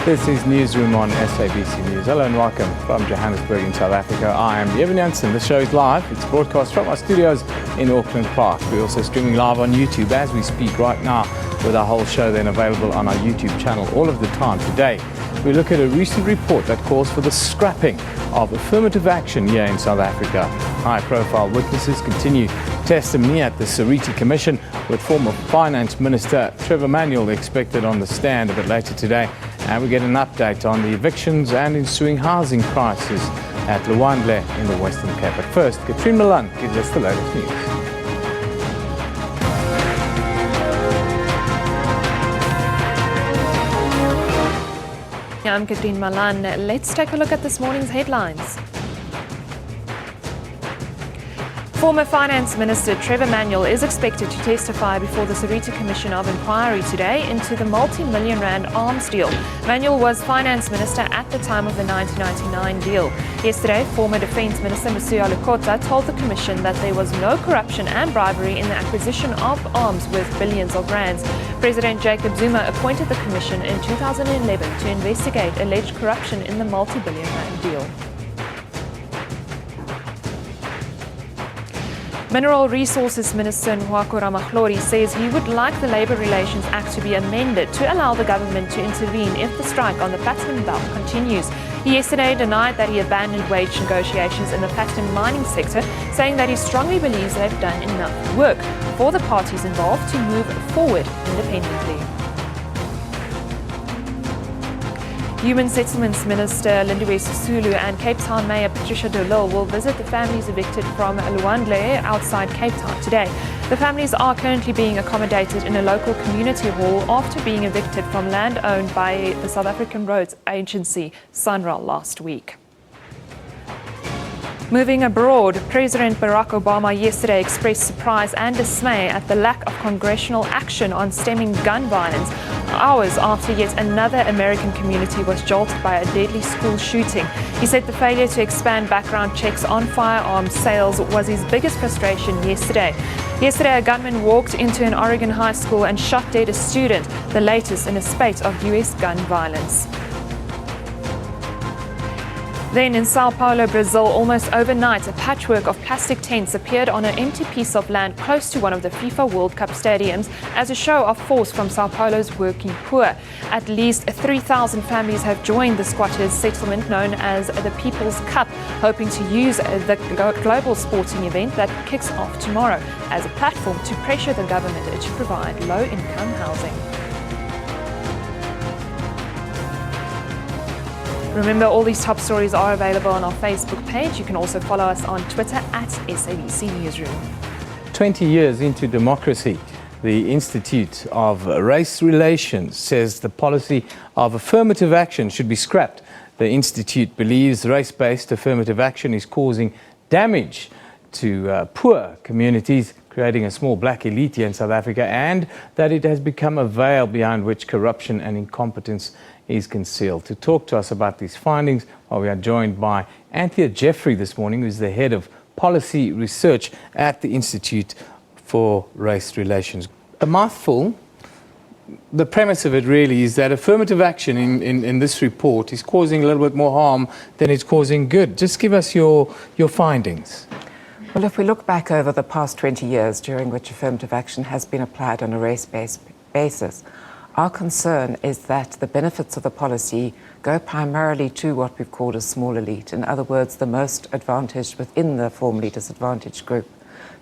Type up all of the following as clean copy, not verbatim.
This is Newsroom on SABC News. Hello and welcome from Johannesburg in South Africa. I am Eben Jansen. The show is live. It's broadcast from our studios in Auckland Park. We're also streaming live on YouTube as we speak right now, with our whole show then available on our YouTube channel all of the time. Today, we look at a recent report that calls for the scrapping of affirmative action here in South Africa. High-profile witnesses continue testimony at the Seriti Commission, with former Finance Minister Trevor Manuel expected on the stand a bit later today. And we get an update on the evictions and ensuing housing crisis at Lwandle in the Western Cape. But first, Lwandle gives us the latest news. I'm Malan. Let's take a look at this morning's headlines. Former Finance Minister Trevor Manuel is expected to testify before the Seriti Commission of Inquiry today into the multi-million rand arms deal. Manuel was Finance Minister at the time of the 1999 deal. Yesterday, former Defence Minister Lwandle told the Commission that there was no corruption and bribery in the acquisition of arms worth billions of rands. President Jacob Zuma appointed the Commission in 2011 to investigate alleged corruption in the multi-billion rand deal. Mineral Resources Minister Newsroom says he would like the Labour Relations Act to be amended to allow the government to intervene if the strike on the platinum belt continues. He yesterday denied that he abandoned wage negotiations in the platinum mining sector, saying that he strongly believes they've done enough work for the parties involved to move forward independently. Human Settlements Minister Lindiwe Sisulu and Cape Town Mayor Patricia de Lille will visit the families evicted from Lwandle outside Cape Town today. The families are currently being accommodated in a local community hall after being evicted from land owned by the South African Roads Agency, SANRAL, last week. Moving abroad, President Barack Obama yesterday expressed surprise and dismay at the lack of congressional action on stemming gun violence, hours after yet another American community was jolted by a deadly school shooting. He said the failure to expand background checks on firearms sales was his biggest frustration yesterday. Yesterday, a gunman walked into an Oregon high school and shot dead a student, the latest in a spate of U.S. gun violence. Then in Sao Paulo, Brazil, almost overnight, a patchwork of plastic tents appeared on an empty piece of land close to one of the FIFA World Cup stadiums as a show of force from Sao Paulo's working poor. At least 3,000 families have joined the squatters' settlement known as the People's Cup, hoping to use the global sporting event that kicks off tomorrow as a platform to pressure the government to provide low-income housing. Remember, all these top stories are available on our Facebook page. You can also follow us on Twitter at SABC Newsroom. 20 years into democracy, the Institute of Race Relations says the policy of affirmative action should be scrapped. The Institute believes race-based affirmative action is causing damage to poor communities, creating a small black elite here in South Africa, and that it has become a veil behind which corruption and incompetence is concealed. To talk to us about these findings, we are joined by Anthea Jeffrey this morning, who is the head of policy research at the Institute for Race Relations. A mouthful. The premise of it really is that affirmative action in this report is causing a little bit more harm than it's causing good. Just give us your findings. Well, if we look back over the past 20 years during which affirmative action has been applied on a race-based basis, our concern is that the benefits of the policy go primarily to what we've called a small elite. In other words, the most advantaged within the formerly disadvantaged group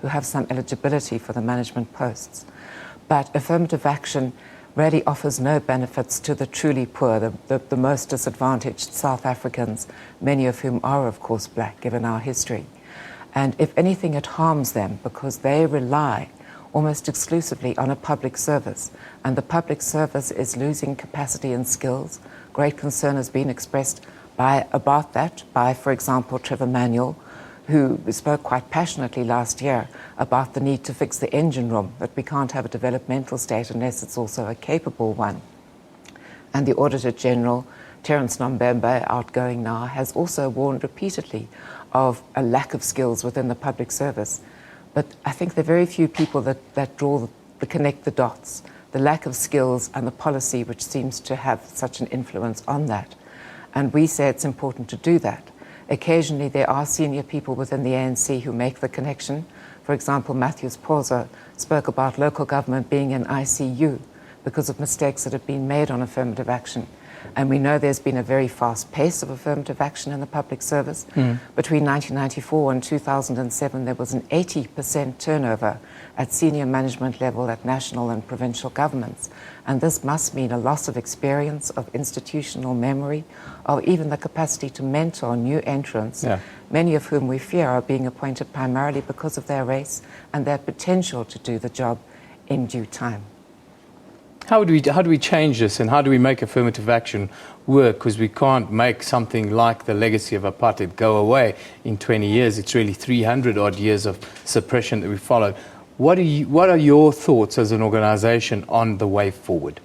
who have some eligibility for the management posts. But affirmative action really offers no benefits to the truly poor, the most disadvantaged South Africans, many of whom are, of course, black, given our history. And if anything, it harms them because they rely almost exclusively on a public service, and the public service is losing capacity and skills. Great concern has been expressed about that by, for example, Trevor Manuel, who spoke quite passionately last year about the need to fix the engine room, that we can't have a developmental state unless it's also a capable one. And the Auditor General, Terence Nombembe, outgoing now, has also warned repeatedly of a lack of skills within the public service. But I think there are very few people that connect the dots, the lack of skills and the policy which seems to have such an influence on that. And we say it's important to do that. Occasionally there are senior people within the ANC who make the connection. For example, Matthews Pauser spoke about local government being in ICU because of mistakes that have been made on affirmative action. And we know there's been a very fast pace of affirmative action in the public service. Between 1994 and 2007, there was an 80% turnover at senior management level at national and provincial governments. And this must mean a loss of experience, of institutional memory, or even the capacity to mentor new entrants, many of whom we fear are being appointed primarily because of their race and their potential to do the job in due time. How do we change this, and how do we make affirmative action work? Because we can't make something like the legacy of apartheid go away in 20 years. It's really 300 odd years of suppression that we followed. What are your thoughts as an organisation on the way forward?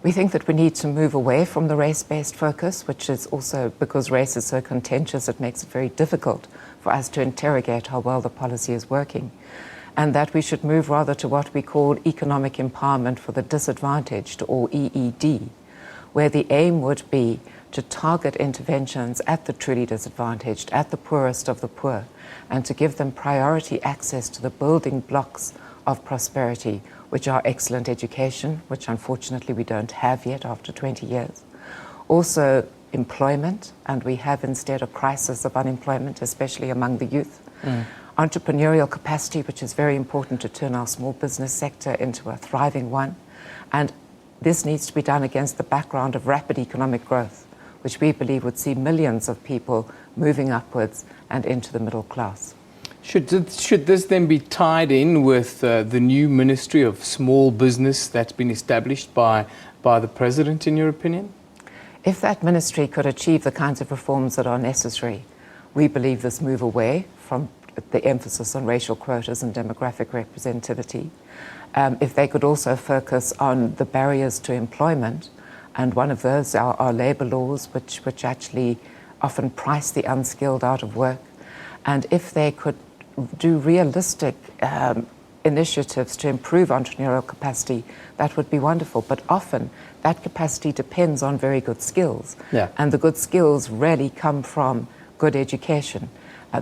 We think that we need to move away from the race-based focus, which is also because race is so contentious, it makes it very difficult for us to interrogate how well the policy is working. And that we should move rather to what we call economic empowerment for the disadvantaged, or EED, where the aim would be to target interventions at the truly disadvantaged, at the poorest of the poor, and to give them priority access to the building blocks of prosperity, which are excellent education, which unfortunately we don't have yet after 20 years. Also employment, and we have instead a crisis of unemployment, especially among the youth. Entrepreneurial capacity, which is very important to turn our small business sector into a thriving one. And this needs to be done against the background of rapid economic growth, which we believe would see millions of people moving upwards and into the middle class. Should this then be tied in with the new Ministry of Small Business that's been established by the President, in your opinion? If that ministry could achieve the kinds of reforms that are necessary, we believe this move away from the emphasis on racial quotas and demographic representativity. If they could also focus on the barriers to employment, and one of those are labour laws, which actually often price the unskilled out of work. And if they could do realistic initiatives to improve entrepreneurial capacity, that would be wonderful. But often that capacity depends on very good skills. And the good skills rarely come from good education.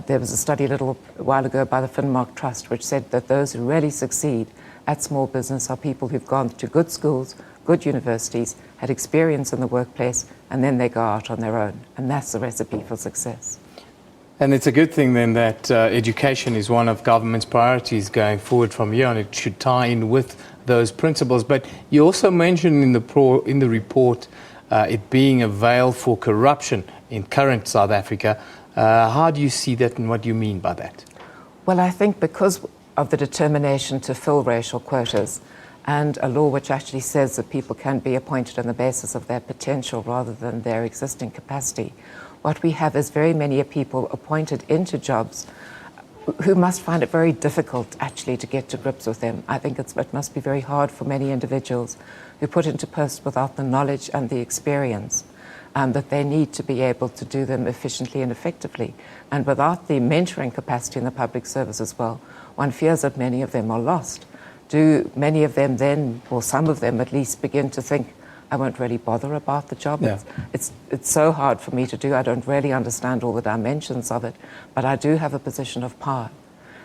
There was a study a little while ago by the Finmark Trust which said that those who really succeed at small business are people who've gone to good schools, good universities, had experience in the workplace, and then they go out on their own. And that's the recipe for success. And it's a good thing then that education is one of government's priorities going forward from here, and it should tie in with those principles. But you also mentioned in the report it being a veil for corruption in current South Africa. How do you see that, and what do you mean by that? Well, I think because of the determination to fill racial quotas and a law which actually says that people can be appointed on the basis of their potential rather than their existing capacity, what we have is very many people appointed into jobs who must find it very difficult actually to get to grips with them. I think it must be very hard for many individuals who put into posts without the knowledge and the experience that they need to be able to do them efficiently and effectively. And without the mentoring capacity in the public service as well, one fears that many of them are lost. Do many of them then, or some of them at least, begin to think, I won't really bother about the job? It's so hard for me to do. I don't really understand all the dimensions of it, but I do have a position of power.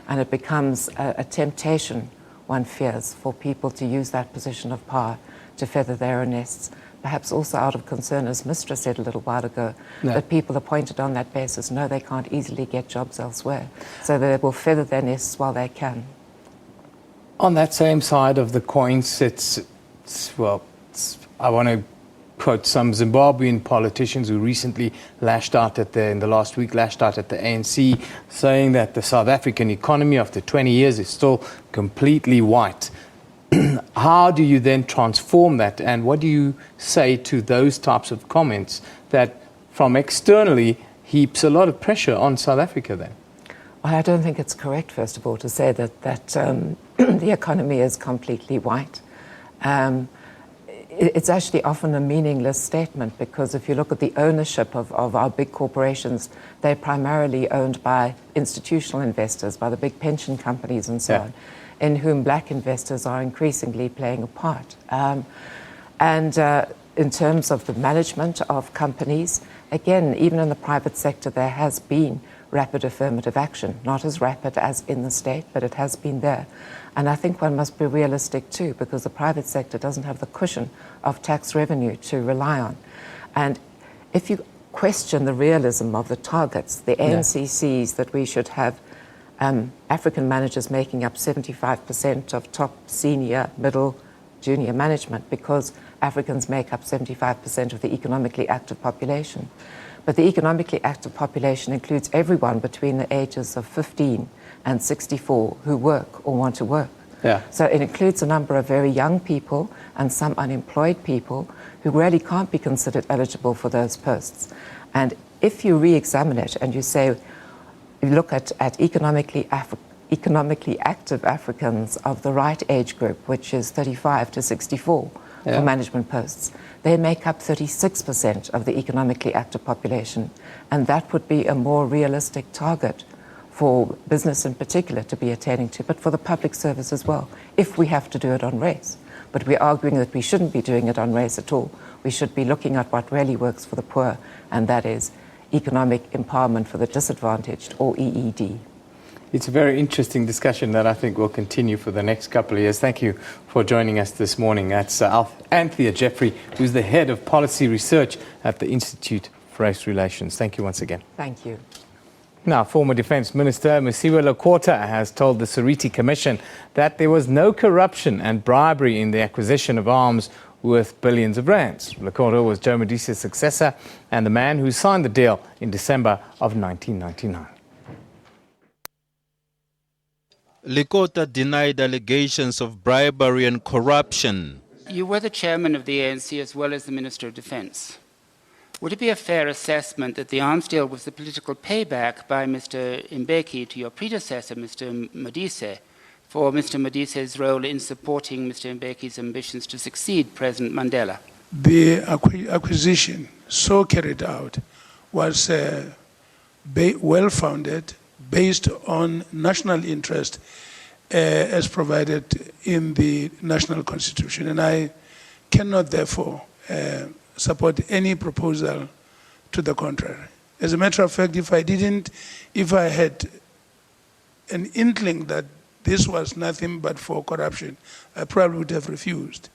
And it becomes a temptation, one fears, for people to use that position of power to feather their own nests. Perhaps also out of concern, as Mistra said a little while ago, that people appointed on that basis know they can't easily get jobs elsewhere. So they will feather their nests while they can. On that same side of the coin sits, I want to quote some Zimbabwean politicians who recently in the last week lashed out at the ANC, saying that the South African economy after 20 years is still completely white. How do you then transform that, and what do you say to those types of comments that from externally heaps a lot of pressure on South Africa then? Well, I don't think it's correct, first of all, to say that the economy is completely white. It's actually often a meaningless statement, because if you look at the ownership of our big corporations, they're primarily owned by institutional investors, by the big pension companies and so on. in whom black investors are increasingly playing a part. In terms of the management of companies, again, even in the private sector, there has been rapid affirmative action, not as rapid as in the state, but it has been there. And I think one must be realistic too, because the private sector doesn't have the cushion of tax revenue to rely on. And if you question the realism of the targets, the ANCCs that we should have African managers making up 75% of top senior, middle, junior management, because Africans make up 75% of the economically active population. But the economically active population includes everyone between the ages of 15 and 64 who work or want to work. Yeah. So it includes a number of very young people and some unemployed people who really can't be considered eligible for those posts. And if you re-examine it and you say, you look at economically active Africans of the right age group, which is 35 to 64 for management posts, they make up 36% of the economically active population. And that would be a more realistic target for business in particular to be attending to, but for the public service as well, if we have to do it on race. But we're arguing that we shouldn't be doing it on race at all. We should be looking at what really works for the poor, and that is economic empowerment for the disadvantaged, or EED. It's a very interesting discussion that I think will continue for the next couple of years. Thank you for joining us this morning. That's Anthea Jeffrey, who's the head of policy research at the Institute for Race Relations. Thank you once again. Thank you. Now, former Defence Minister Mosiuoa Lekota has told the Seriti Commission that there was no corruption and bribery in the acquisition of arms worth billions of rands. Lekota was Joe Medice's successor and the man who signed the deal in December of 1999. Lekota denied allegations of bribery and corruption. You were the chairman of the ANC as well as the Minister of Defence. Would it be a fair assessment that the arms deal was the political payback by Mr. Mbeki to your predecessor, Mr. Medice, for Mr. Medice's role in supporting Mr. Mbeki's ambitions to succeed President Mandela? The acquisition so carried out was well-founded, based on national interest as provided in the national constitution. And I cannot, therefore, support any proposal to the contrary. As a matter of fact, if I had an inkling that this was nothing but for corruption, I probably would have refused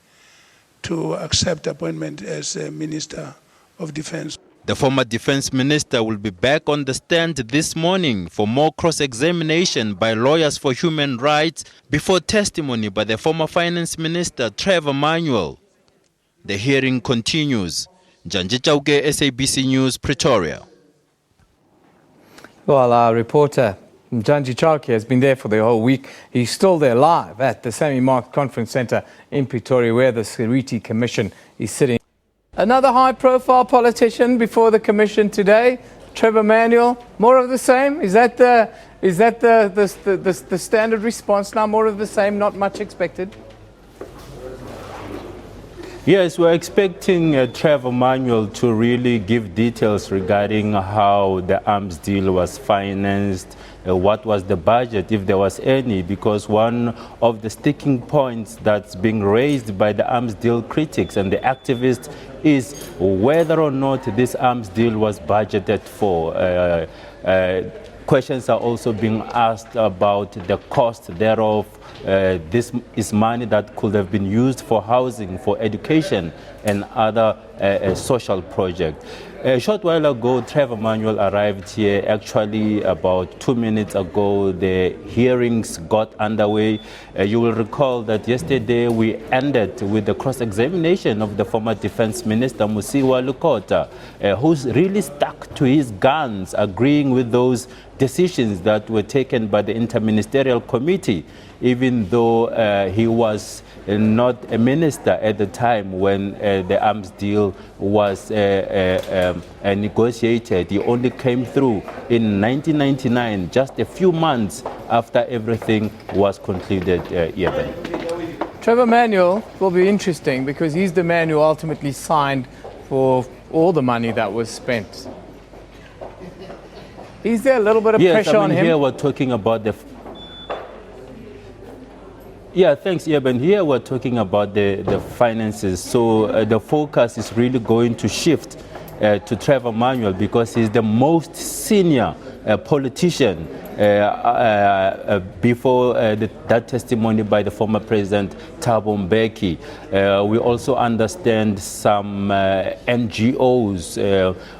to accept appointment as a Minister of Defence. The former Defence Minister will be back on the stand this morning for more cross-examination by lawyers for human rights before testimony by the former Finance Minister Trevor Manuel. The hearing continues. Janji Chauke, SABC News, Pretoria. Well, our reporter Janji Chauke has been there for the whole week. He's still there live at the Sammy Mark Conference Centre in Pretoria, where the Seriti Commission is sitting. Another high-profile politician before the commission today, Trevor Manuel. More of the same? Is that the standard response now? More of the same, not much expected? Yes, we're expecting Trevor Manuel to really give details regarding how the arms deal was financed, what was the budget, if there was any, because one of the sticking points that's being raised by the arms deal critics and the activists is whether or not this arms deal was budgeted for. Questions are also being asked about the cost thereof. This is money that could have been used for housing, for education, and other social projects. A short while ago, Trevor Manuel arrived here. Actually, about 2 minutes ago, the hearings got underway. You will recall that yesterday we ended with the cross-examination of the former Defence Minister, Mosiuoa Lekota, who's really stuck to his guns, agreeing with those decisions that were taken by the Interministerial Committee, even though he was not a minister at the time when the arms deal was negotiated. He only came through in 1999, just a few months after everything was concluded. Trevor Manuel will be interesting because he's the man who ultimately signed for all the money that was spent. Is there a little bit of pressure on him? Here we're talking about the... Yeah, thanks, Eben. Here we're talking about the finances. So the focus is really going to shift to Trevor Manuel because he's the most senior politician before that testimony by the former President Thabo Mbeki. We also understand some NGOs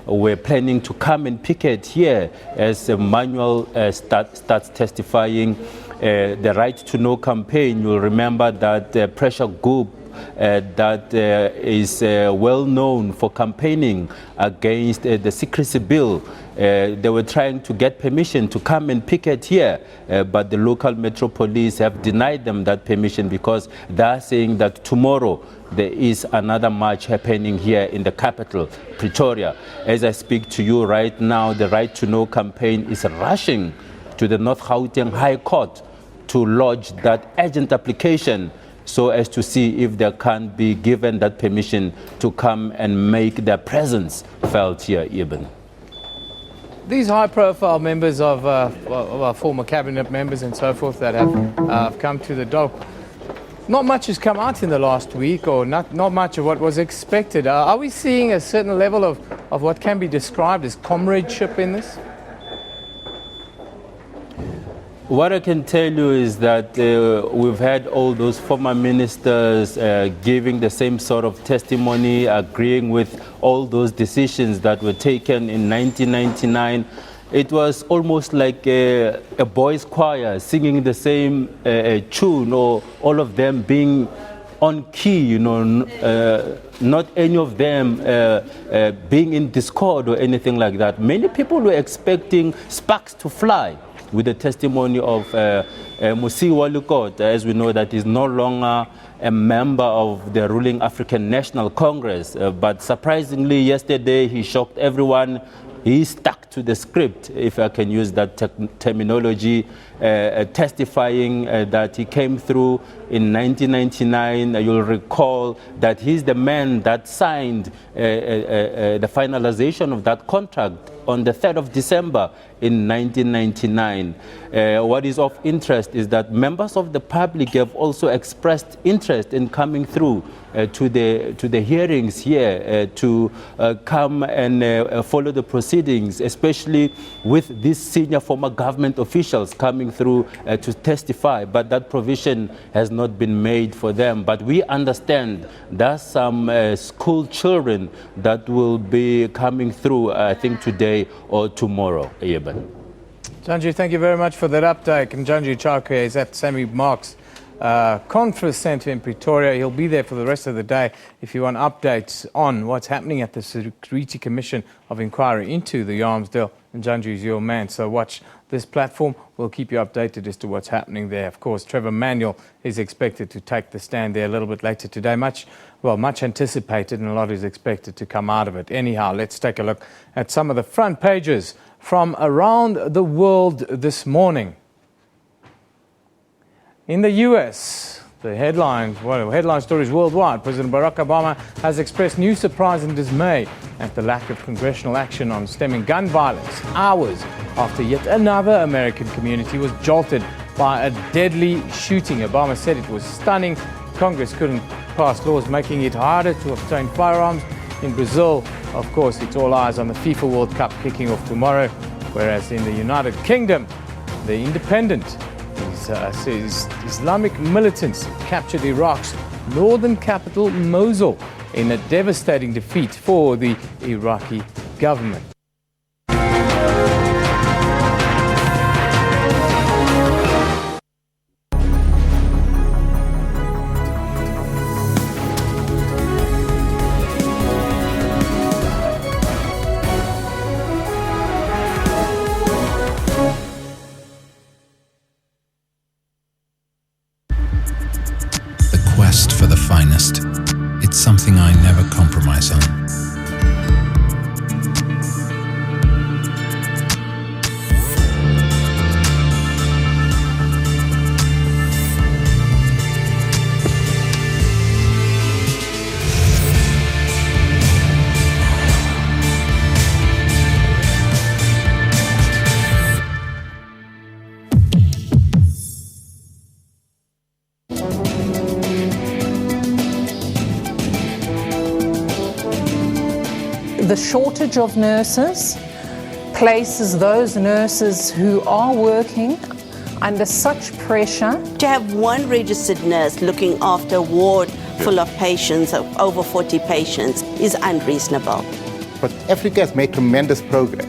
were planning to come and picket here as Manuel starts testifying. The Right to Know campaign, you'll remember that pressure group that is well known for campaigning against the secrecy bill. They were trying to get permission to come and picket here, but the local Metro Police have denied them that permission because they are saying that tomorrow there is another march happening here in the capital, Pretoria. As I speak to you right now, the Right to Know campaign is rushing to the North Gauteng High Court to lodge that urgent application so as to see if they can be given that permission to come and make their presence felt here, Eben. These high-profile members of our former cabinet members and so forth that have come to the dock, not much has come out in the last week, or not much of what was expected. Are we seeing a certain level of what can be described as comradeship in this? What I can tell you is that we've had all those former ministers giving the same sort of testimony, agreeing with all those decisions that were taken in 1999. It was almost like a boys' choir singing the same tune, or all of them being on key, you know, not any of them being in discord or anything like that. Many people were expecting sparks to fly with the testimony of Musiwa Lukot, as we know that is no longer a member of the ruling African National Congress. But surprisingly, yesterday he shocked everyone. He stuck to the script, if I can use that terminology, testifying that he came through in 1999. You'll recall that he's the man that signed the finalization of that contract on the 3rd of December in 1999. What is of interest is that members of the public have also expressed interest in coming through to the hearings here to come and follow the proceedings, especially with these senior former government officials coming through to testify. But that provision has not been made for them. But we understand there's some school children that will be coming through, I think, today or tomorrow. Eben. Janji, thank you very much for that update. And Janji Chakwe is at Sammy Marks Conference Centre in Pretoria. He'll be there for the rest of the day if you want updates on what's happening at the Seriti Commission of Inquiry into the Yarmsdale. And Janji is your man, so watch this platform. We'll keep you updated as to what's happening there. Of course, Trevor Manuel is expected to take the stand there a little bit later today. Much anticipated, and a lot is expected to come out of it. Anyhow, let's take a look at some of the front pages from around the world this morning. In the US, the headline stories worldwide. President Barack Obama has expressed new surprise and dismay at the lack of congressional action on stemming gun violence, hours after yet another American community was jolted by a deadly shooting. Obama said it was stunning. Congress couldn't pass laws making it harder to obtain firearms. In Brazil, of course, it's all eyes on the FIFA World Cup kicking off tomorrow, whereas in the United Kingdom, the Independent Islamic militants captured Iraq's northern capital, Mosul, in a devastating defeat for the Iraqi government. Quest for the finest. It's something I never compromise on. The shortage of nurses places those nurses who are working under such pressure. To have one registered nurse looking after a ward full of patients, of over 40 patients, is unreasonable. But Africa has made tremendous progress.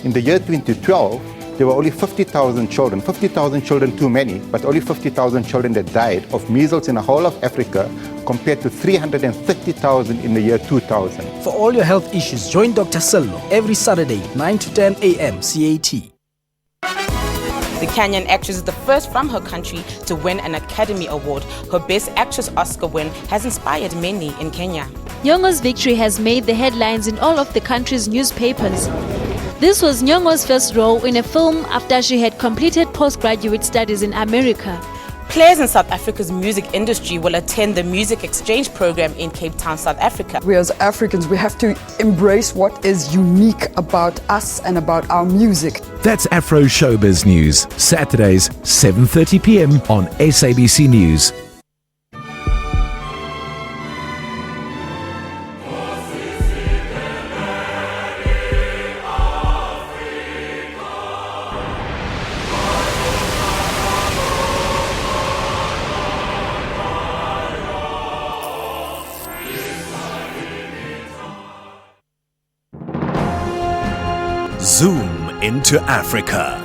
In the year 2012, there were only 50,000 children. 50,000 children too many, but only 50,000 children that died of measles in the whole of Africa, compared to 330,000 in the year 2000. For all your health issues, join Dr. Sello every Saturday, 9 to 10 a.m. CAT. The Kenyan actress is the first from her country to win an Academy Award. Her Best Actress Oscar win has inspired many in Kenya. Nyong'o's victory has made the headlines in all of the country's newspapers. This was Nyong'o's first role in a film after she had completed postgraduate studies in America. Players in South Africa's music industry will attend the music exchange program in Cape Town, South Africa. We as Africans, we have to embrace what is unique about us and about our music. That's Afro Showbiz News, Saturdays, 7:30 p.m. on SABC News. Zoom into Africa.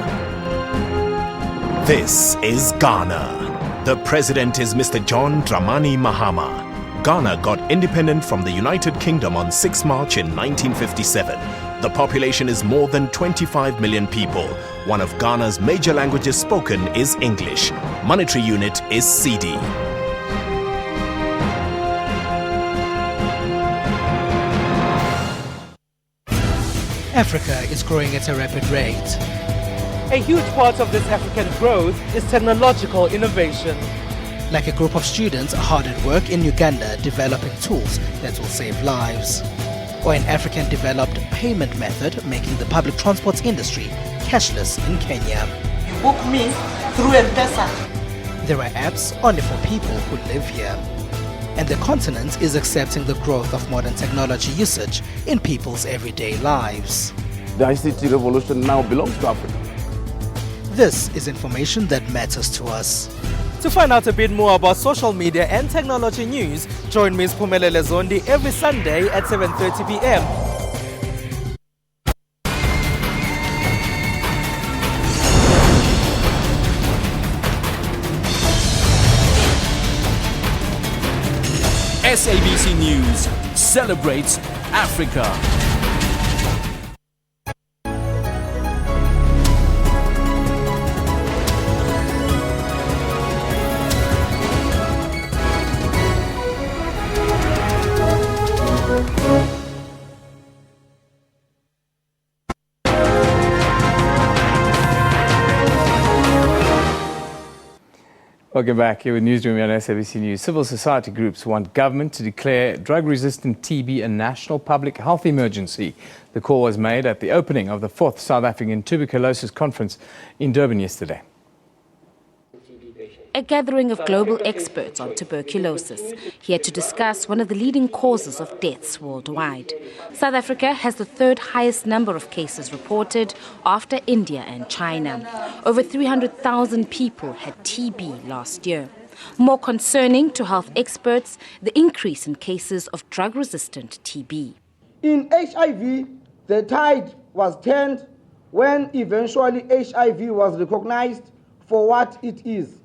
This is Ghana. The president is Mr. John Dramani Mahama. Ghana got independent from the United Kingdom on 6 March in 1957. The population is more than 25 million people. One of Ghana's major languages spoken is English. Monetary unit is cedi. Africa is growing at a rapid rate. A huge part of this African growth is technological innovation. Like a group of students hard at work in Uganda developing tools that will save lives. Or an African-developed payment method making the public transport industry cashless in Kenya. You book me through M-Pesa. There are apps only for people who live here. And the continent is accepting the growth of modern technology usage in people's everyday lives. The ICT revolution now belongs to Africa. This is information that matters to us. To find out a bit more about social media and technology news, join Ms. Phumelele Zondi every Sunday at 7:30 p.m. SABC News celebrates Africa. Welcome back here with Newsroom on SABC News. Civil society groups want government to declare drug-resistant TB a national public health emergency. The call was made at the opening of the 4th South African Tuberculosis Conference in Durban yesterday. A gathering of global experts on tuberculosis, here to discuss one of the leading causes of deaths worldwide. South Africa has the third highest number of cases reported after India and China. Over 300,000 people had TB last year. More concerning to health experts, the increase in cases of drug-resistant TB. In HIV, the tide was turned when eventually HIV was recognized for what it is.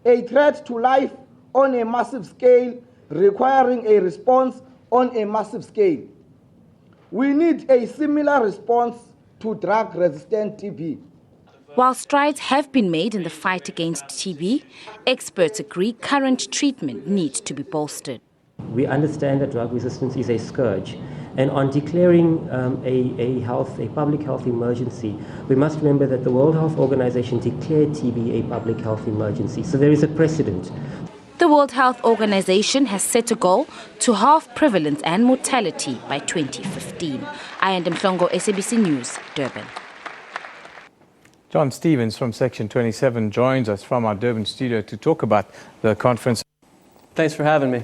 A threat to life on a massive scale, requiring a response on a massive scale. We need a similar response to drug-resistant TB. While strides have been made in the fight against TB, experts agree current treatment needs to be bolstered. We understand that drug resistance is a scourge, and on declaring a public health emergency, we must remember that the World Health Organization declared TB a public health emergency, so there is a precedent. The World Health Organization has set a goal to halve prevalence and mortality by 2015. Ayanda Mhlongo, SABC News, Durban. John Stevens from Section 27 joins us from our Durban studio to talk about the conference. Thanks for having me.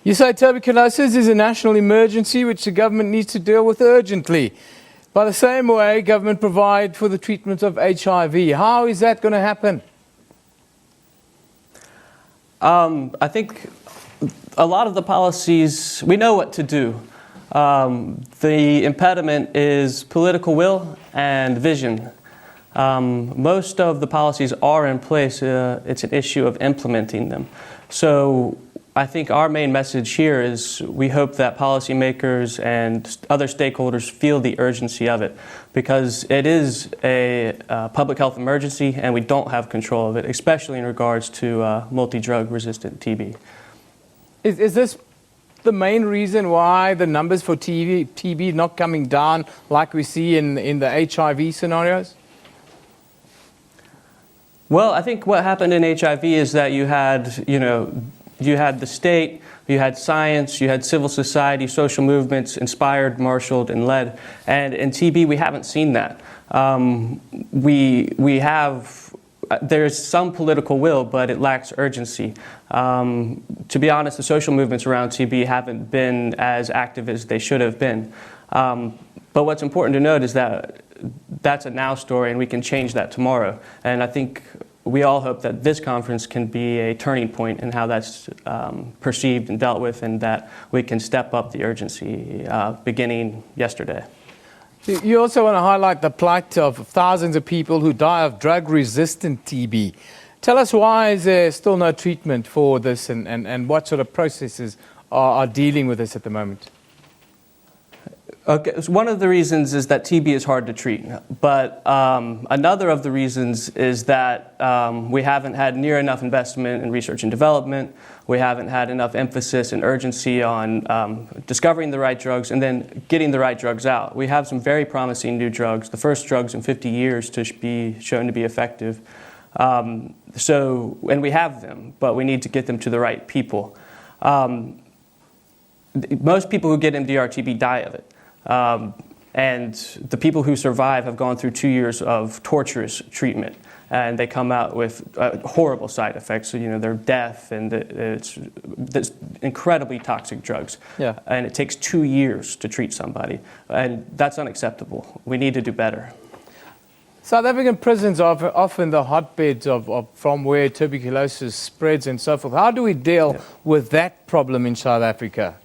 You say tuberculosis is a national emergency which the government needs to deal with urgently. By the same way, government provide for the treatment of HIV. How is that going to happen? I think a lot of the policies, we know what to do. The impediment is political will and vision. Most of the policies are in place. It's an issue of implementing them. So I think our main message here is we hope that policymakers and other stakeholders feel the urgency of it, because it is a public health emergency and we don't have control of it, especially in regards to multi-drug resistant TB. Is this the main reason why the numbers for TB not coming down like we see in the HIV scenarios? Well, I think what happened in HIV is that you had, you had the state, you had science, you had civil society, social movements inspired, marshaled, and led. And in TB, we haven't seen that. There's some political will, but it lacks urgency. To be honest, the social movements around TB haven't been as active as they should have been. But what's important to note is that that's a now story, and we can change that tomorrow. And I think we all hope that this conference can be a turning point in how that's perceived and dealt with, and that we can step up the urgency beginning yesterday. You also want to highlight the plight of thousands of people who die of drug-resistant TB. Tell us, why is there still no treatment for this, and what sort of processes are dealing with this at the moment? Okay, so one of the reasons is that TB is hard to treat, but another of the reasons is that we haven't had near enough investment in research and development. We haven't had enough emphasis and urgency on discovering the right drugs and then getting the right drugs out. We have some very promising new drugs, the first drugs in 50 years to be shown to be effective. And we have them, but we need to get them to the right people. Most people who get MDR-TB die of it. And the people who survive have gone through 2 years of torturous treatment, and they come out with horrible side effects. So, they're deaf, and it's incredibly toxic drugs. Yeah. And it takes 2 years to treat somebody, and that's unacceptable. We need to do better. South African prisons are often the hotbeds from where tuberculosis spreads and so forth. How do we deal with that problem in South Africa?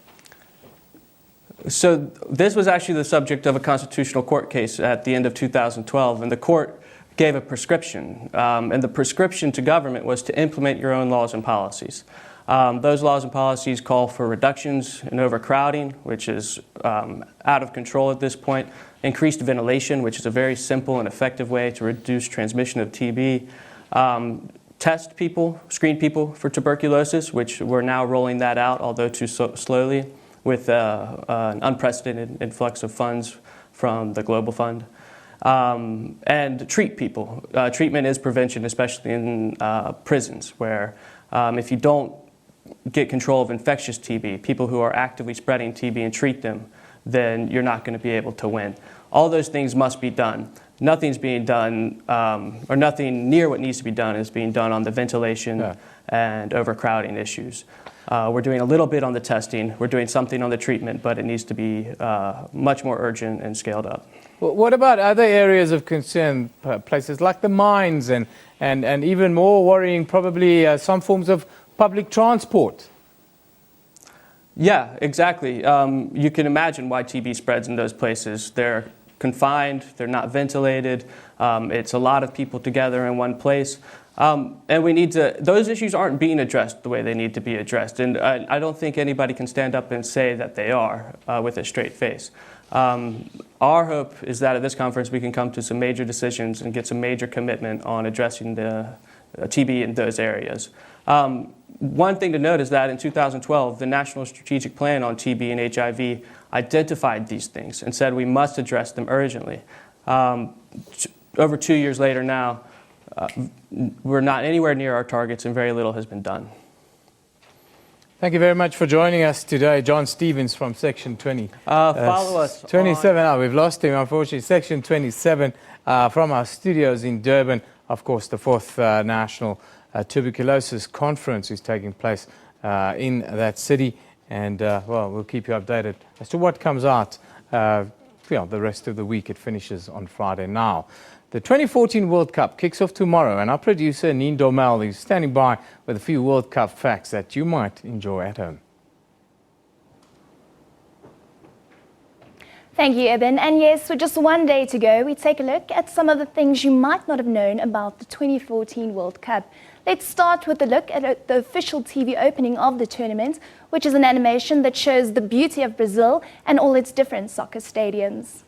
So this was actually the subject of a constitutional court case at the end of 2012, and the court gave a prescription. And the prescription to government was to implement your own laws and policies. Those laws and policies call for reductions in overcrowding, which is out of control at this point, increased ventilation, which is a very simple and effective way to reduce transmission of TB, test people, screen people for tuberculosis, which we're now rolling that out, although too slowly, with an unprecedented influx of funds from the Global Fund. And treat people. Treatment is prevention, especially in prisons, where if you don't get control of infectious TB, people who are actively spreading TB, and treat them, then you're not going to be able to win. All those things must be done. Nothing's being done, or nothing near what needs to be done is being done on the ventilation and overcrowding issues. We're doing a little bit on the testing, we're doing something on the treatment, but it needs to be much more urgent and scaled up. Well, what about other areas of concern, places like the mines and even more worrying, probably some forms of public transport? Yeah, exactly. You can imagine why TB spreads in those places. They're confined, they're not ventilated, it's a lot of people together in one place. And we need to, those issues aren't being addressed the way they need to be addressed. And I don't think anybody can stand up and say that they are with a straight face. Our hope is that at this conference we can come to some major decisions and get some major commitment on addressing the TB in those areas. One thing to note is that in 2012, the National Strategic Plan on TB and HIV identified these things and said we must address them urgently. Over 2 years later now, we're not anywhere near our targets and very little has been done. Thank you very much for joining us today. John Stevens from Section 20. Follow us. 27, we've lost him, unfortunately. Section 27 from our studios in Durban. Of course, the 4th National Tuberculosis Conference is taking place in that city. And, well, we'll keep you updated as to what comes out the rest of the week. It finishes on Friday now. The 2014 World Cup kicks off tomorrow, and our producer, Neen Domel, is standing by with a few World Cup facts that you might enjoy at home. Thank you, Eben. And yes, with just one day to go, we take a look at some of the things you might not have known about the 2014 World Cup. Let's start with a look at the official TV opening of the tournament, which is an animation that shows the beauty of Brazil and all its different soccer stadiums.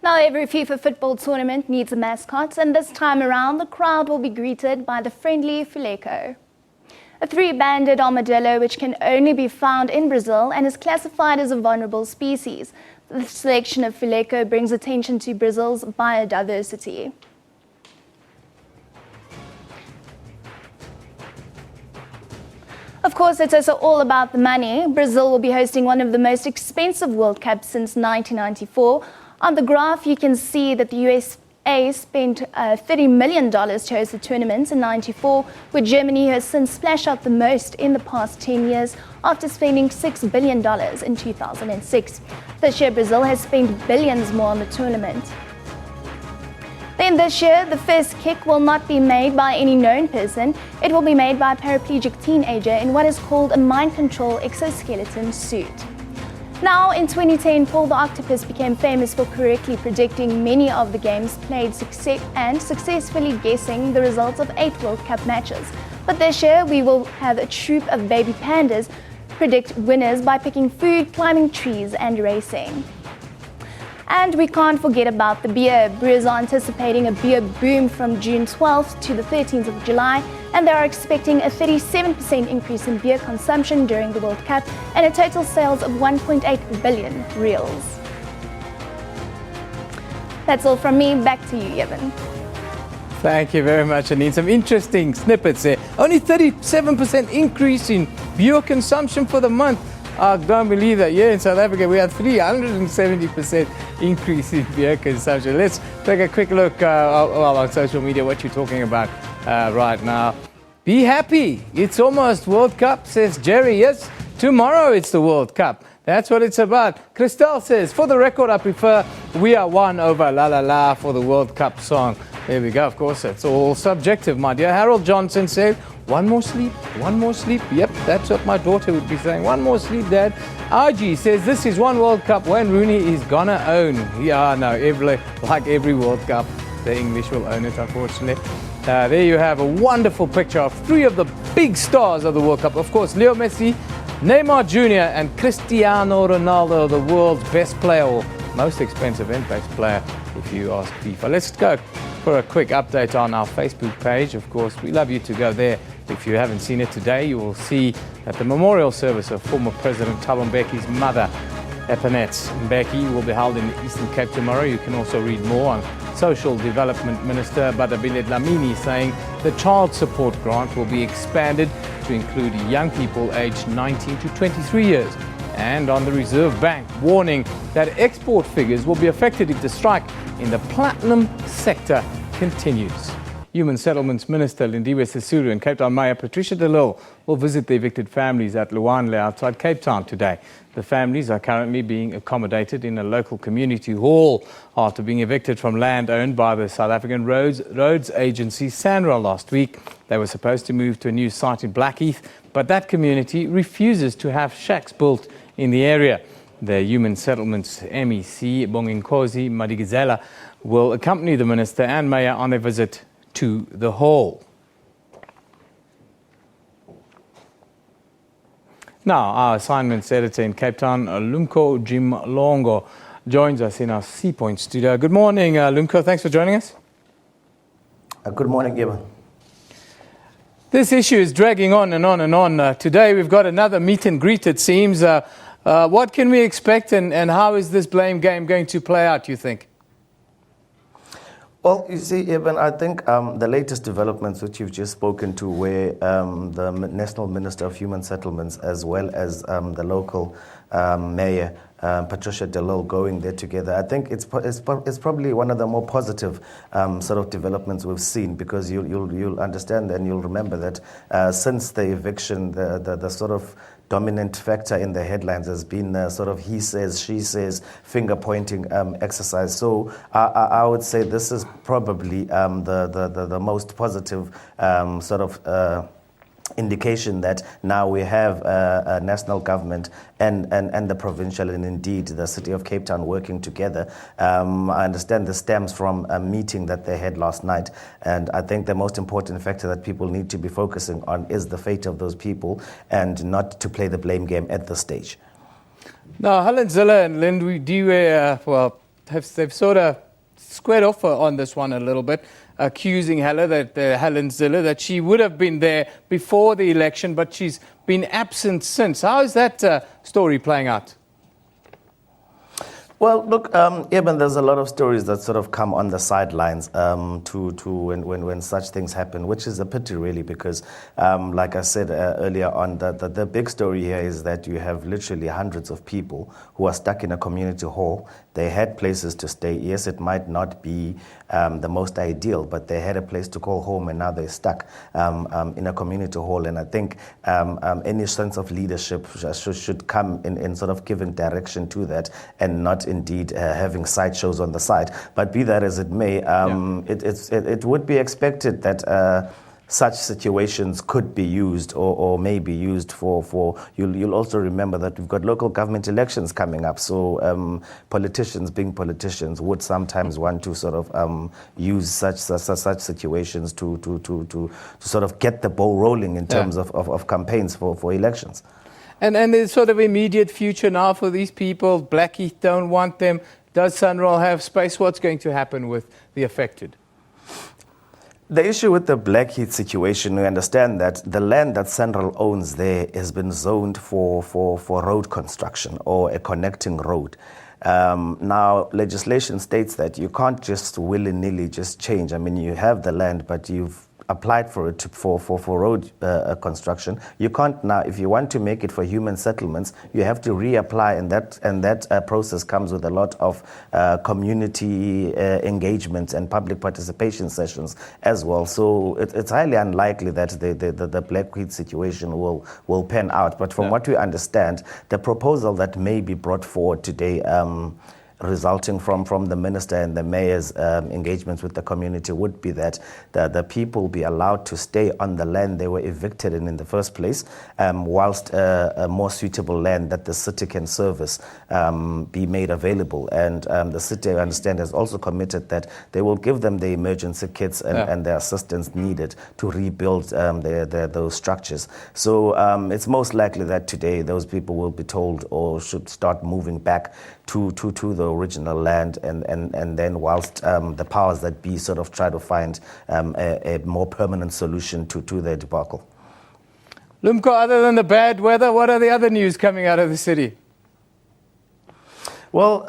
Now, every FIFA football tournament needs a mascot, and this time around, the crowd will be greeted by the friendly Fuleco. A three-banded armadillo which can only be found in Brazil and is classified as a vulnerable species. The selection of Fuleco brings attention to Brazil's biodiversity. Of course, it's also all about the money. Brazil will be hosting one of the most expensive World Cups since 1994. On the graph, you can see that the USA spent $30 million to host the tournament in '94, where Germany has since splashed out the most in the past 10 years after spending $6 billion in 2006. This year, Brazil has spent billions more on the tournament. Then this year, the first kick will not be made by any known person. It will be made by a paraplegic teenager in what is called a mind control exoskeleton suit. Now, in 2010, Paul the Octopus became famous for correctly predicting many of the games played and successfully guessing the results of 8 World Cup matches. But this year, we will have a troupe of baby pandas predict winners by picking food, climbing trees, and racing. And we can't forget about the beer. Brewers are anticipating a beer boom from June 12th to the 13th of July, and they are expecting a 37% increase in beer consumption during the World Cup and a total sales of 1.8 billion reals. That's all from me. Back to you, Eben. Thank you very much, Anine. Some interesting snippets there. Only 37% increase in beer consumption for the month. I don't believe that. Yeah, in South Africa, we had 370% increase in beer consumption. Let's take a quick look on social media, what you're talking about right now. Be happy. It's almost World Cup, says Jerry. Yes, tomorrow it's the World Cup. That's what it's about. Christelle says, for the record, I prefer We Are One over La La La for the World Cup song. There we go. Of course, it's all subjective, my dear. Harold Johnson said, one more sleep, one more sleep. Yep, that's what my daughter would be saying. One more sleep, Dad. RG says, this is one World Cup Wayne Rooney is gonna own. Yeah, no, like every World Cup, the English will own it, unfortunately. There you have a wonderful picture of 3 of the big stars of the World Cup. Of course, Leo Messi, Neymar Jr. and Cristiano Ronaldo, the world's best player, or most expensive and best player, if you ask FIFA. Let's go for a quick update on our Facebook page. Of course, we love you to go there. If you haven't seen it today, you will see that the memorial service of former President Thabo Mbeki's mother, Epanet Mbeki, will be held in the Eastern Cape tomorrow. You can also read more on Social Development Minister Badabile Dlamini saying the child support grant will be expanded to include young people aged 19 to 23 years. And on the Reserve Bank, warning that export figures will be affected if the strike in the platinum sector continues. Human Settlements Minister Lindiwe Sisulu and Cape Town Mayor Patricia de Lille will visit the evicted families at Lwandle outside Cape Town today. The families are currently being accommodated in a local community hall after being evicted from land owned by the South African Roads Agency, SANRA, last week. They were supposed to move to a new site in Blackheath, but that community refuses to have shacks built in the area. The Human Settlements MEC, Bonginkosi Madigizela, will accompany the Minister and Mayor on their visit to the hall. Now, our assignments editor in Cape Town, Lumko Jimlongo, joins us in our C Point studio. Good morning, Lumko. Thanks for joining us. Good morning, Eben. This issue is dragging on and on and on. Today we've got another meet and greet, it seems. What can we expect and how is this blame game going to play out, you think? Well, you see, Eben, I think the latest developments which you've just spoken to, where the National Minister of Human Settlements as well as the local mayor, Patricia de Lille, going there together, I think it's probably one of the more positive sort of developments we've seen, because you'll understand and you'll remember that since the eviction, the sort of dominant factor in the headlines has been sort of he says, she says, finger-pointing exercise. So I would say this is probably the most positive sort of indication that now we have a national government and the provincial and indeed the city of Cape Town working together. I understand this stems from a meeting that they had last night, and I think the most important factor that people need to be focusing on is the fate of those people and not to play the blame game at this stage. Now, Helen Zille and Lwandle, they've sort of squared off on this one a little bit, accusing Helen Zille that she would have been there before the election, but she's been absent since. How is that story playing out? Well, look, Eben, there's a lot of stories that sort of come on the sidelines when such things happen, which is a pity, really, because, like I said earlier on, the big story here is that you have literally hundreds of people who are stuck in a community hall. They had places to stay. Yes, it might not be the most ideal, but they had a place to call home, and now they're stuck in a community hall. And I think any sense of leadership should come in sort of giving direction to that, and not indeed having sideshows on the side. But be that as it may, it would be expected that such situations could be used or may be used for you'll also remember that we've got local government elections coming up. So politicians, being politicians, would sometimes want to sort of use such situations to sort of get the ball rolling in terms of campaigns for elections. And there's sort of immediate future now for these people. Blackheath don't want them. Does SANRAL have space? What's going to happen with the affected? The issue with the Blackheath situation, we understand that the land that SANRAL owns there has been zoned for road construction or a connecting road. Now, legislation states that you can't just willy-nilly just change. I mean, you have the land, but you've applied for it for road construction. You can't now, if you want to make it for human settlements, you have to reapply, and that process comes with a lot of community engagement and public participation sessions as well. So it's highly unlikely that the Blackheath situation will pan out. But from what we understand, the proposal that may be brought forward today, resulting from the minister and the mayor's engagements with the community, would be that the people be allowed to stay on the land they were evicted in the first place, whilst a more suitable land that the city can service be made available. And the city, I understand, has also committed that they will give them the emergency kits and the assistance needed to rebuild those structures. So it's most likely that today those people will be told or should start moving back to the original land, and then whilst the powers that be sort of try to find a more permanent solution to their debacle. Lumko, other than the bad weather, what are the other news coming out of the city? Well,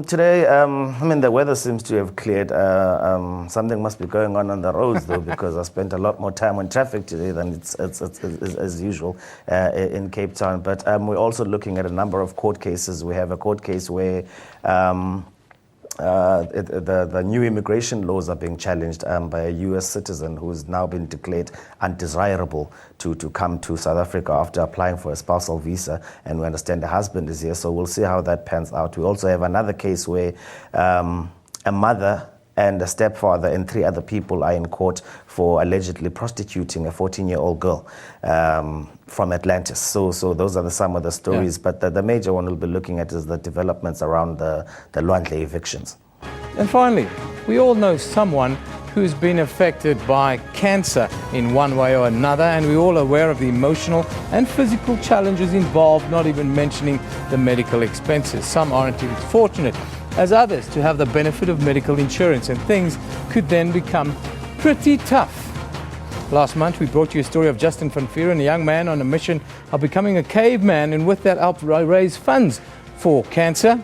today, the weather seems to have cleared. Something must be going on the roads, though, because I spent a lot more time on traffic today than it's as usual in Cape Town. But we're also looking at a number of court cases. We have a court case where the new immigration laws are being challenged by a U.S. citizen who's now been declared undesirable to come to South Africa after applying for a spousal visa, and we understand the husband is here, so we'll see how that pans out. We also have another case where a mother and a stepfather and 3 other people are in court for allegedly prostituting a 14-year-old girl from Atlantis. So those are some of the stories, but the major one we'll be looking at is the developments around the Lwandle evictions. And finally, we all know someone who's been affected by cancer in one way or another, and we're all aware of the emotional and physical challenges involved, not even mentioning the medical expenses. Some aren't even fortunate as others to have the benefit of medical insurance, and things could then become pretty tough. Last month, we brought you a story of Justin van Vuren, a young man on a mission of becoming a caveman, and with that helped raise funds for cancer.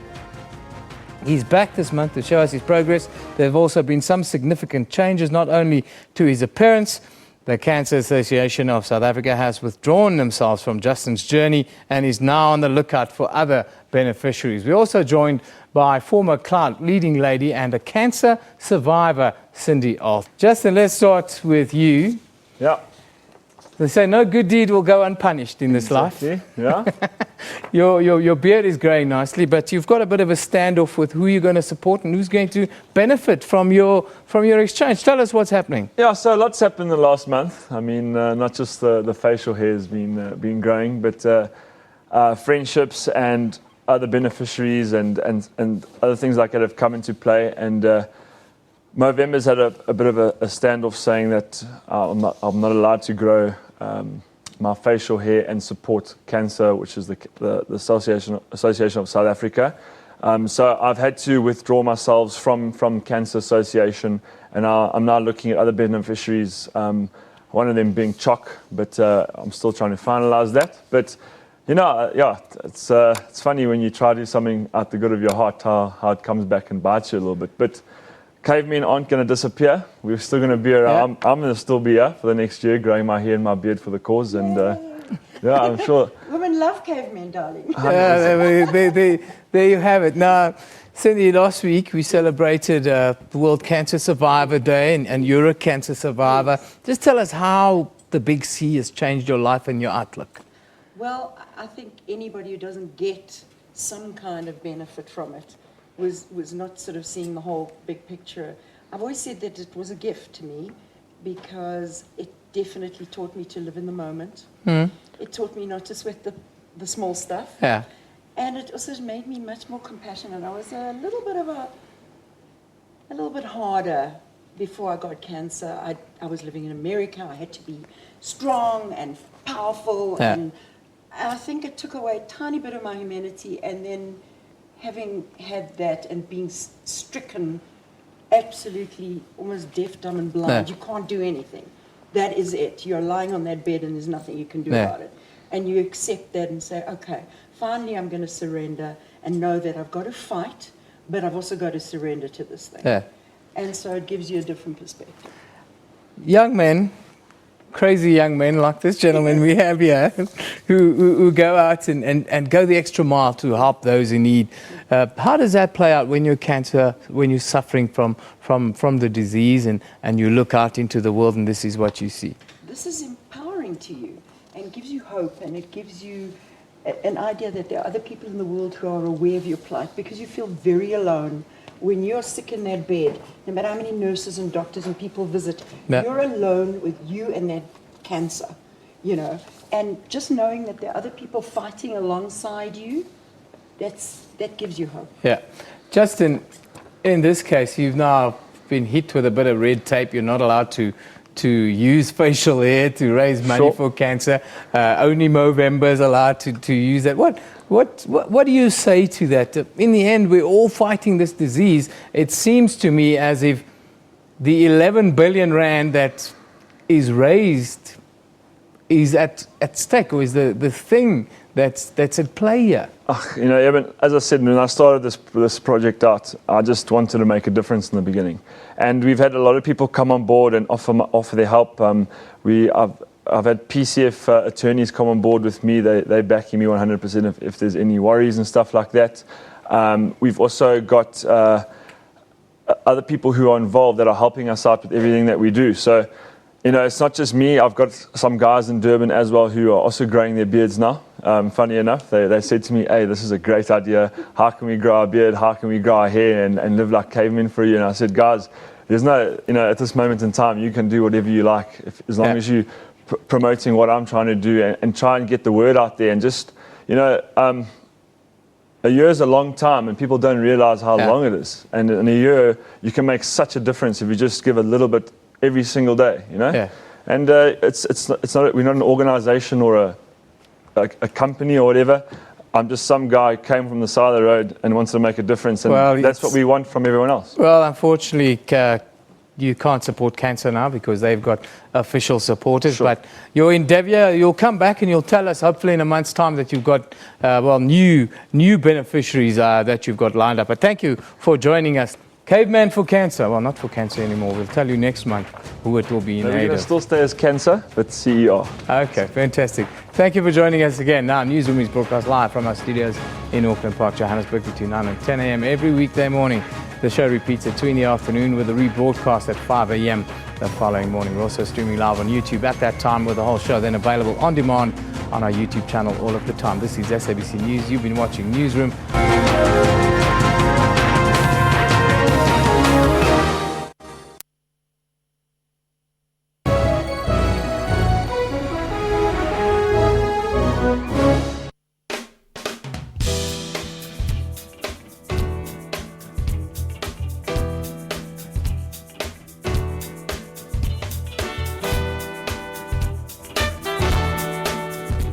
He's back this month to show us his progress. There have also been some significant changes, not only to his appearance. The Cancer Association of South Africa has withdrawn themselves from Justin's journey and is now on the lookout for other beneficiaries. We're also joined by former Cloud leading lady and a cancer survivor, Cindy Alt. Justin, let's start with you. Yeah. They say no good deed will go unpunished in this life. Yeah. Your beard is growing nicely, but you've got a bit of a standoff with who you're going to support and who's going to benefit from your exchange. Tell us what's happening. Yeah, so lots happened in the last month. I mean, not just the facial hair has been growing, but friendships and other beneficiaries and other things like that have come into play. And Movember's had a bit of a standoff saying that I'm not allowed to grow my facial hair and support cancer, which is the Association of South Africa. So I've had to withdraw myself from Cancer Association, and I'm now looking at other beneficiaries. One of them being Choc, but I'm still trying to finalise that. But you know, yeah, it's funny when you try to do something out the good of your heart, how it comes back and bites you a little bit. But cavemen aren't going to disappear. We're still going to be around. Yeah. I'm going to still be here for the next year, growing my hair and my beard for the cause. And yeah, I'm sure. Women love cavemen, darling. Yeah, there you have it. Now, Cindy, last week we celebrated World Cancer Survivor Day, and you're a cancer survivor. Yes. Just tell us how the Big C has changed your life and your outlook. Well, I think anybody who doesn't get some kind of benefit from it was not sort of seeing the whole big picture. I've always said that it was a gift to me because it definitely taught me to live in the moment. Mm. It taught me not to sweat the small stuff. Yeah. And it also made me much more compassionate. I was a little bit harder before I got cancer. I was living in America. I had to be strong and powerful. Yeah. And I think it took away a tiny bit of my humanity. And then having had that and being stricken absolutely almost deaf, dumb and blind, you can't do anything. That is it. You're lying on that bed and there's nothing you can do about it. And you accept that and say, okay, finally I'm going to surrender and know that I've got to fight, but I've also got to surrender to this thing. Yeah. And so it gives you a different perspective. Young men, crazy young men like this gentleman we have here, who go out and go the extra mile to help those in need. How does that play out when you're suffering from the disease and you look out into the world and this is what you see? This is empowering to you and gives you hope, and it gives you an idea that there are other people in the world who are aware of your plight, because you feel very alone. When you're sick in that bed, no matter how many nurses and doctors and people visit, you're alone with you and that cancer, you know. And just knowing that there are other people fighting alongside you, that gives you hope. Yeah. Justin, in this case, you've now been hit with a bit of red tape. You're not allowed to use facial hair to raise money for cancer. Only Movember is allowed to use that. What do you say to that? In the end, we're all fighting this disease. It seems to me as if the 11 billion rand that is raised is at stake, or is the thing that's at play here. You know, Eben, as I said, when I started this project out, I just wanted to make a difference in the beginning. And we've had a lot of people come on board and offer their help. I've had PCF attorneys come on board with me. They're backing me 100% if there's any worries and stuff like that. We've also got other people who are involved that are helping us out with everything that we do. So, you know, it's not just me. I've got some guys in Durban as well who are also growing their beards now. Funny enough, they said to me, hey, this is a great idea. How can we grow our beard? How can we grow our hair and live like cavemen for a year? And I said, guys, there's no, you know, at this moment in time, you can do whatever you like as long as you promoting what I'm trying to do and try and get the word out there. And just, you know, a year is a long time and people don't realize how long it is. And in a year, you can make such a difference if you just give a little bit every single day, you know? Yeah. And it's not, we're not an organization or a company or whatever. I'm just some guy who came from the side of the road and wants to make a difference. And that's what we want from everyone else. Well, unfortunately, you can't support cancer now because they've got official supporters. But your endeavour, you'll come back and you'll tell us, hopefully in a month's time, that you've got new beneficiaries that you've got lined up. But thank you for joining us. Caveman for Cancer. Well, not for cancer anymore. We'll tell you next month who it will be in aid of. We're going to still stay as Cancer, but CER. Okay, fantastic. Thank you for joining us again. Now, Newsroom is broadcast live from our studios in Auckland Park, Johannesburg, between 9 and 10 a.m. every weekday morning. The show repeats at 2 in the afternoon with a rebroadcast at 5 a.m. the following morning. We're also streaming live on YouTube at that time with the whole show then available on demand on our YouTube channel all of the time. This is SABC News. You've been watching Newsroom.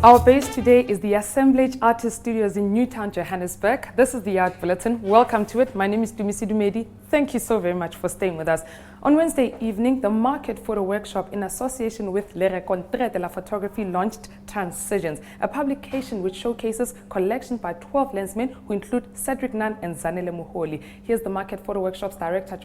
Our base today is the Assemblage Artist Studios in Newtown, Johannesburg. This is the Art Bulletin. Welcome to it. My name is Dumisi Dumedi. Thank you so very much for staying with us. On Wednesday evening, the Market Photo Workshop in association with Le Rencontre de la Photography launched Transitions, a publication which showcases collections by 12 lensmen who include Cedric Nunn and Zanele Muholi. Here's the Market Photo Workshop's director,